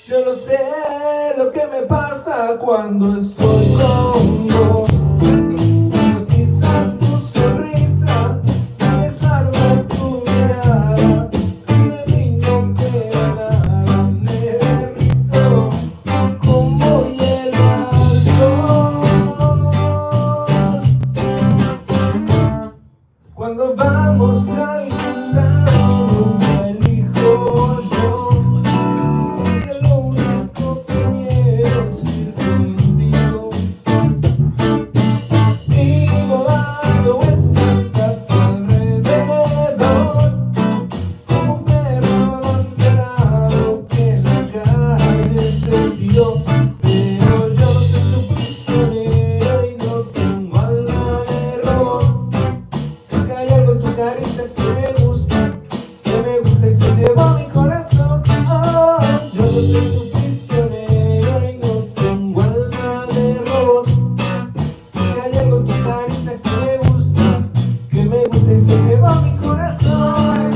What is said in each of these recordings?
Yo no sé lo que me pasa cuando estoy con vos. Hipnotizar tu sonrisa, besarme tu mirada, y de mí no queda nada. Me derrito como hielo al sol. Cuando vamos a algún lado, no elijo yo. Lo único que quiero es ir contigo. Vivo dando vueltas a tu alrededor, como un perro abandonado que en la calle se tiró. Pero yo no soy tu prisionero y no tengo alma de robot. Es que hay algo en tu carita que me gusta y se llevó mi corazón. Oh, yo no soy tu prisionero y no tengo alma de robot. Es que hay algo en tu carita que me gusta y se llevó mi corazón.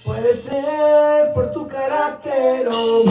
Puede ser por tu carácter o